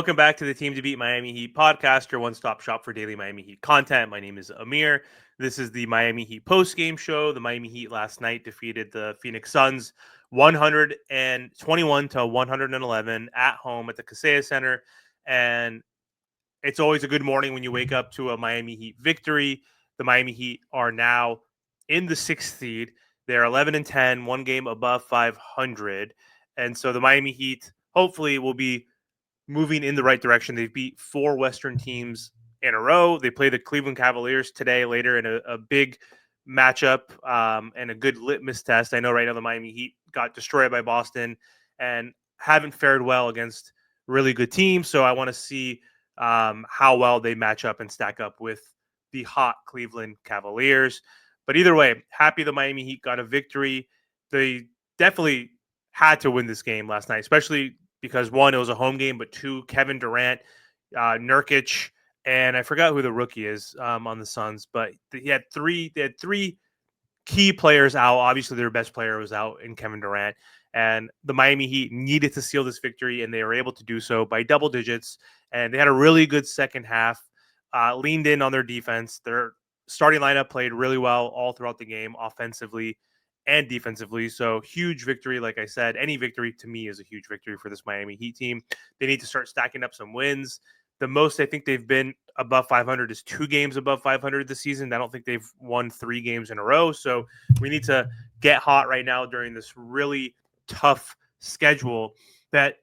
Welcome back to the Team to Beat Miami Heat podcast, your one-stop shop for daily Miami Heat content. My name is Amir. This is the Miami Heat post-game show. The Miami Heat last night defeated the Phoenix Suns 121 to 111 at home at the Kaseya Center. And it's always a good morning when you wake up to a Miami Heat victory. The Miami Heat are now in the sixth seed. They're 11-10, one game above 500. And so the Miami Heat hopefully will be moving in the right direction. They've beat four Western teams in a row. They play the Cleveland Cavaliers today later in a big matchup and a good litmus test. I know right now the Miami Heat got destroyed by Boston and haven't fared well against really good teams. So I want to see how well they match up and stack up with the hot Cleveland Cavaliers. But either way, happy the Miami Heat got a victory. They definitely had to win this game last night, especially because one, it was a home game, but two, Kevin Durant, Nurkic, and I forgot who the rookie is on the Suns, but they had three key players out. Obviously, their best player was out in Kevin Durant, and the Miami Heat needed to seal this victory, and they were able to do so by double digits. And they had a really good second half, leaned in on their defense. Their starting lineup played really well all throughout the game, offensively and defensively. So huge victory. Like I said, any victory to me is a huge victory for this Miami Heat team. They need to start stacking up some wins. The most I think they've been above 500 is 2 games above 500 this season. I don't think they've won 3 games in a row. So we need to get hot right now during this really tough schedule that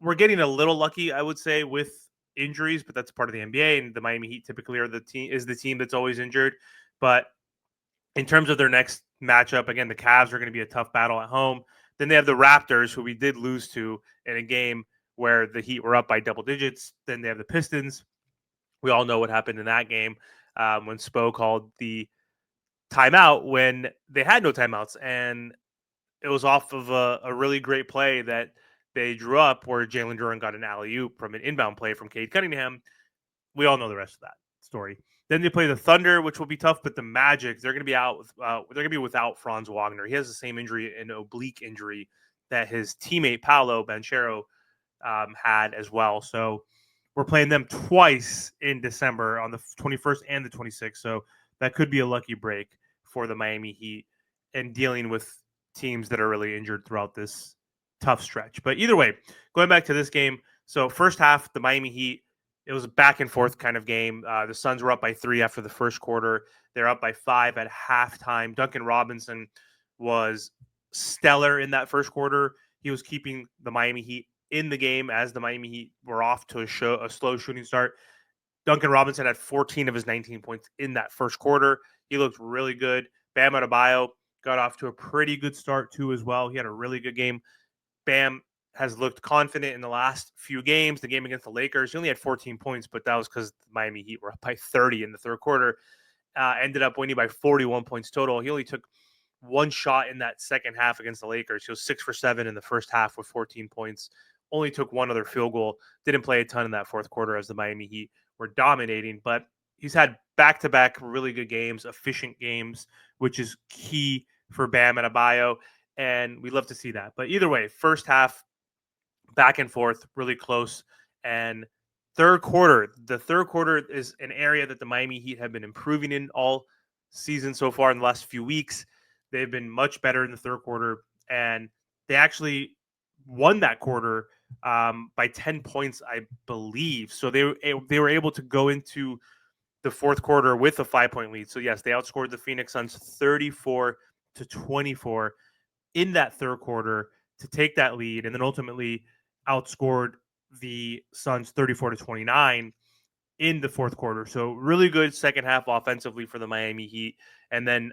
we're getting a little lucky, I would say, with injuries, but that's part of the NBA, and the Miami Heat typically are the team that's always injured. But in terms of their next matchup, again, the Cavs are going to be a tough battle at home. Then they have the Raptors, who we did lose to in a game where the Heat were up by double digits. Then they have the Pistons. We all know what happened in that game when Spo called the timeout when they had no timeouts. And it was off of a really great play that they drew up where Jalen Duren got an alley-oop from an inbound play from Cade Cunningham. We all know the rest of that story. Then they play the Thunder, which will be tough, but the Magic, they're going to be out. They're going to be without Franz Wagner. He has the same injury, an oblique injury, that his teammate Paolo Banchero had as well. So we're playing them twice in December on the 21st and the 26th. So that could be a lucky break for the Miami Heat and dealing with teams that are really injured throughout this tough stretch. But either way, going back to this game. So first half, the Miami Heat, it was a back and forth kind of game. The Suns were up by 3 after the first quarter. They're up by 5 at halftime. Duncan Robinson was stellar in that first quarter. He was keeping the Miami Heat in the game as the Miami Heat were off to a slow shooting start. Duncan Robinson had 14 of his 19 points in that first quarter. He looked really good. Bam Adebayo got off to a pretty good start too as well. He had a really good game. Bam has looked confident in the last few games. The game against the Lakers, he only had 14 points, but that was because the Miami Heat were up by 30 in the third quarter. Ended up winning by 41 points total. He only took one shot in that second half against the Lakers. He was 6 for 7 in the first half with 14 points. Only took one other field goal. Didn't play a ton in that fourth quarter as the Miami Heat were dominating, but he's had back-to-back really good games, efficient games, which is key for Bam and Adebayo, and we love to see that. But either way, first half, back and forth, really close. And the third quarter is an area that the Miami Heat have been improving in all season so far in the last few weeks. They've been much better in the third quarter, and they actually won that quarter by 10 points, I believe. So they were able to go into the fourth quarter with a 5-point lead. So yes, they outscored the Phoenix Suns 34-24 in that third quarter to take that lead, and then ultimately outscored the Suns 34-29 in the fourth quarter. So really good second half offensively for the Miami Heat. And then,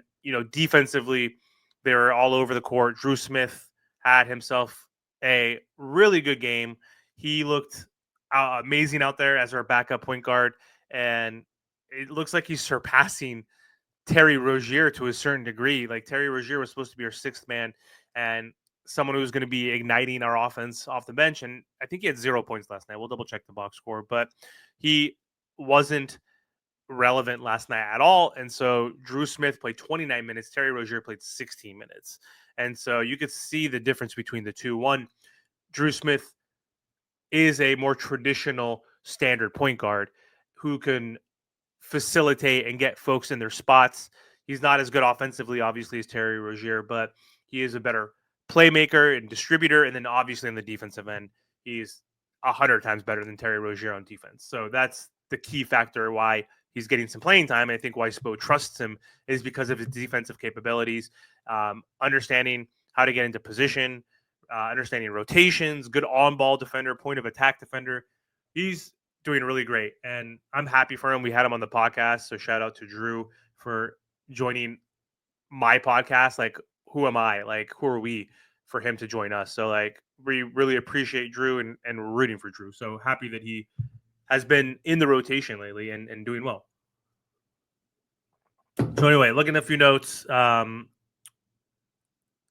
defensively, they were all over the court. Drew Smith had himself a really good game. He looked amazing out there as our backup point guard. And it looks like he's surpassing Terry Rozier to a certain degree. Like, Terry Rozier was supposed to be our sixth man and someone who's going to be igniting our offense off the bench. And I think he had 0 points last night. We'll double check the box score, but he wasn't relevant last night at all. And so Drew Smith played 29 minutes. Terry Rozier played 16 minutes. And so you could see the difference between the two. One, Drew Smith is a more traditional standard point guard who can facilitate and get folks in their spots. He's not as good offensively, obviously, as Terry Rozier, but he is a better playmaker and distributor. And then obviously in the defensive end, he's 100 times better than Terry Rozier on defense. So that's the key factor why he's getting some playing time. And I think why Spo trusts him is because of his defensive capabilities, understanding how to get into position, understanding rotations, good on-ball defender, point of attack defender. He's doing really great, and I'm happy for him. We had him on the podcast, so shout out to Drew for joining my podcast. Like, who am I? Like, who are we for him to join us? So, like, we really appreciate Drew and we're rooting for Drew. So happy that he has been in the rotation lately and doing well. So anyway, looking at a few notes.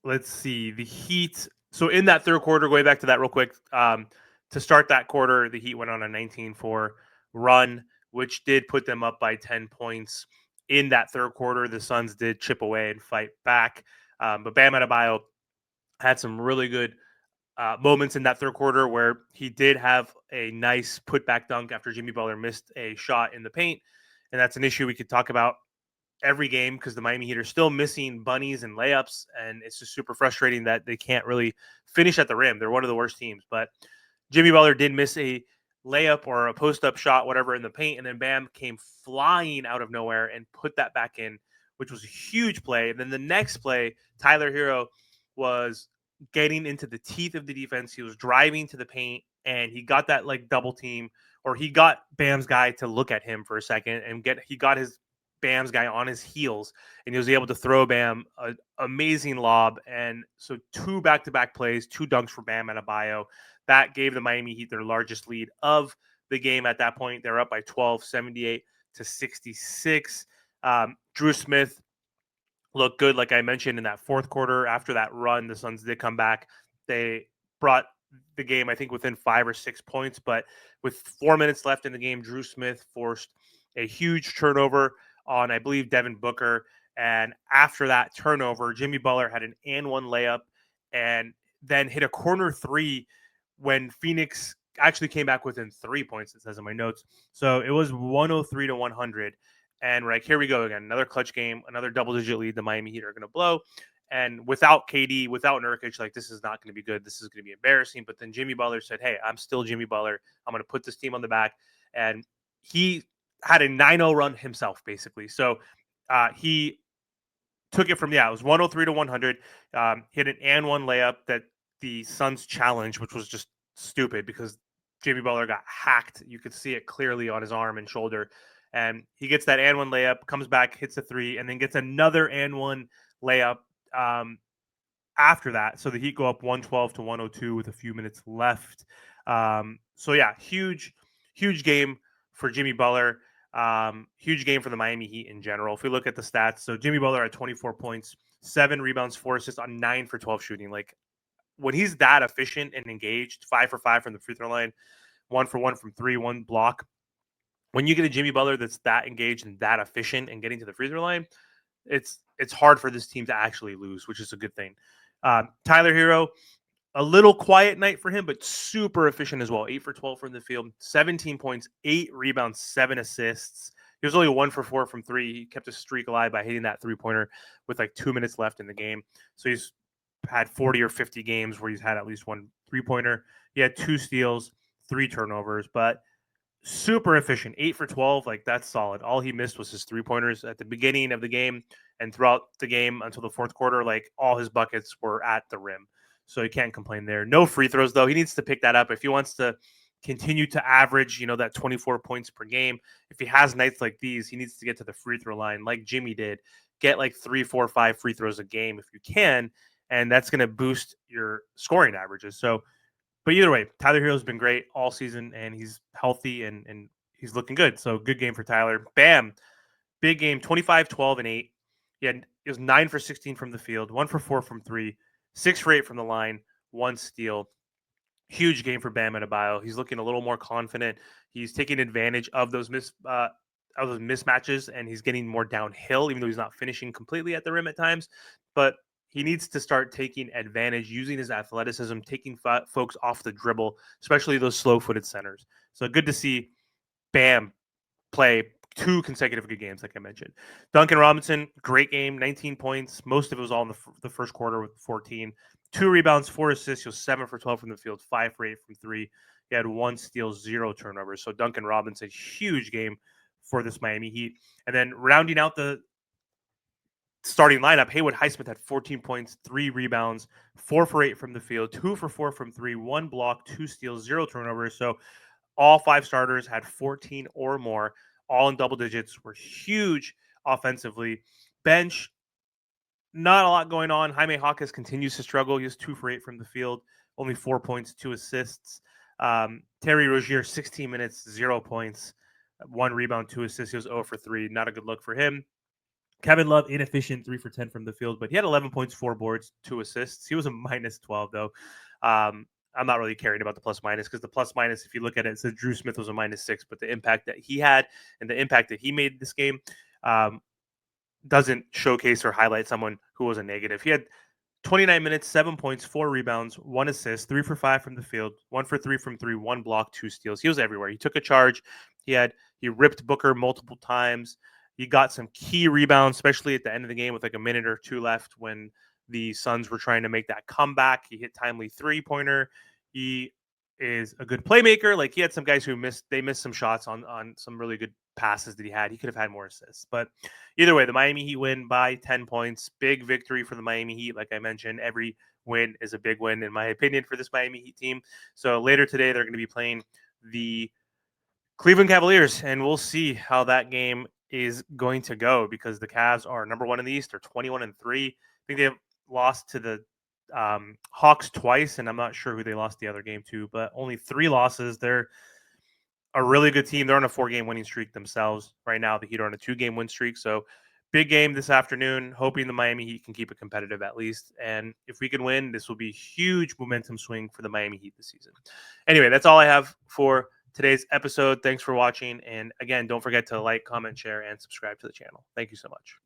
Let's see the Heat. So in that third quarter, going back to that real quick, to start that quarter, the Heat went on a 19-4 run, which did put them up by 10 points. In that third quarter, the Suns did chip away and fight back. But Bam Adebayo had some really good moments in that third quarter where he did have a nice putback dunk after Jimmy Butler missed a shot in the paint. And that's an issue we could talk about every game because the Miami Heat are still missing bunnies and layups, and it's just super frustrating that they can't really finish at the rim. They're one of the worst teams, but Jimmy Butler did miss a layup or a post-up shot, whatever, in the paint, and then Bam came flying out of nowhere and put that back in, which was a huge play. And then the next play, Tyler Hero was getting into the teeth of the defense. He was driving to the paint, and he got that like double team, or he got Bam's guy to look at him for a second and he got his Bam's guy on his heels, and he was able to throw Bam an amazing lob. And so 2 back-to-back plays, 2 dunks for Bam Adebayo. That gave the Miami Heat their largest lead of the game at that point. They're up by 12, 78-66. Drew Smith looked good, like I mentioned, in that fourth quarter. After that run, the Suns did come back. They brought the game, I think, within 5 or 6 points. But with 4 minutes left in the game, Drew Smith forced a huge turnover on, I believe, Devin Booker. And after that turnover, Jimmy Butler had an and one layup and then hit a corner three when Phoenix actually came back within 3 points, it says in my notes. So it was 103-100. And we're like, here we go again. Another clutch game, another double-digit lead the Miami Heat are going to blow. And without KD, without Nurkic, like, this is not going to be good. This is going to be embarrassing. But then Jimmy Butler said, hey, I'm still Jimmy Butler. I'm going to put this team on the back. And he had a 9-0 run himself, basically. So he took it from, it was 103-100. Hit an and one layup that the Suns challenged, which was just stupid because Jimmy Butler got hacked. You could see it clearly on his arm and shoulder. And he gets that and one layup, comes back, hits a 3, and then gets another and one layup after that. So the Heat go up 112-102 with a few minutes left. Huge game for Jimmy Butler. Huge game for the Miami Heat in general. If we look at the stats, so Jimmy Butler had 24 points, 7 rebounds, 4 assists on 9 for 12 shooting. Like, when he's that efficient and engaged, 5 for 5 from the free throw line, 1 for 1 from 3, 1 block. When you get a Jimmy Butler that's that engaged and that efficient and getting to the free throw line, it's hard for this team to actually lose, which is a good thing. Tyler Hero, a little quiet night for him, but super efficient as well. 8 for 12 from the field, 17 points, 8 rebounds, 7 assists. He was only 1 for 4 from 3. He kept his streak alive by hitting that 3-pointer with like 2 minutes left in the game. So he's had 40 or 50 games where he's had at least 1 3-pointer. He had 2 steals, 3 turnovers, but super efficient. 8 for 12, like, that's solid. All he missed was his 3-pointers at the beginning of the game and throughout the game until the fourth quarter. Like, all his buckets were at the rim. So you can't complain there. No free throws, though. He needs to pick that up if he wants to continue to average, that 24 points per game. If he has nights like these, he needs to get to the free throw line like Jimmy did. Get like 3, 4, 5 free throws a game if you can, and that's going to boost your scoring averages. So, but either way, Tyler Hero's been great all season, and he's healthy and he's looking good. So good game for Tyler. Bam, big game, 25, 12, and 8. It was 9 for 16 from the field, 1 for 4 from 3, 6 for 8 from the line, 1 steal. Huge game for Bam Adebayo. He's looking a little more confident. He's taking advantage of those mismatches, and he's getting more downhill, even though he's not finishing completely at the rim at times. But he needs to start taking advantage, using his athleticism, taking folks off the dribble, especially those slow-footed centers. So good to see Bam play 2 consecutive good games, like I mentioned. Duncan Robinson, great game, 19 points. Most of it was all in the first quarter with 14. 2 rebounds, 4 assists. He was 7 for 12 from the field, 5 for 8 from three. He had 1 steal, 0 turnovers. So Duncan Robinson, huge game for this Miami Heat. And then rounding out the starting lineup, Haywood Highsmith had 14 points, 3 rebounds, 4 for 8 from the field, 2 for 4 from three, 1 block, 2 steals, 0 turnovers. So all 5 starters had 14 or more, all in double digits, were huge offensively. Bench, not a lot going on. Jaime Hawkes continues to struggle. He was 2 for 8 from the field, only 4 points, 2 assists. Terry Rozier, 16 minutes, 0 points, 1 rebound, 2 assists. He was 0 for 3. Not a good look for him. Kevin Love, inefficient, 3 for 10 from the field, but he had 11 points, 4 boards, 2 assists. He was a minus 12, though. I'm not really caring about the plus minus because the plus minus, if you look at it, it says Drew Smith was a -6, but the impact that he had and the impact that he made this game doesn't showcase or highlight someone who was a negative. He had 29 minutes, 7 points, 4 rebounds, 1 assist, 3 for 5 from the field, 1 for 3 from three, 1 block, 2 steals. He was everywhere. He took a charge. He ripped Booker multiple times. He got some key rebounds, especially at the end of the game with like a minute or two left when the Suns were trying to make that comeback. He hit timely 3-pointer. He is a good playmaker. Like he had some guys who missed some shots on some really good passes that he had. He could have had more assists. But either way, the Miami Heat win by 10 points. Big victory for the Miami Heat. Like I mentioned, every win is a big win in my opinion for this Miami Heat team. So later today, they're going to be playing the Cleveland Cavaliers, and we'll see how that game is going to go because the Cavs are number 1 in the East. They're 21-3. I think they've lost to the Hawks twice, and I'm not sure who they lost the other game to, but only 3 losses. They're a really good team. They're on a 4-game winning streak themselves right now. The Heat are on a 2-game win streak. So big game this afternoon, hoping the Miami Heat can keep it competitive at least. And if we can win, this will be a huge momentum swing for the Miami Heat this season. Anyway, that's all I have for today's episode. Thanks for watching. And again, don't forget to like, comment, share, and subscribe to the channel. Thank you so much.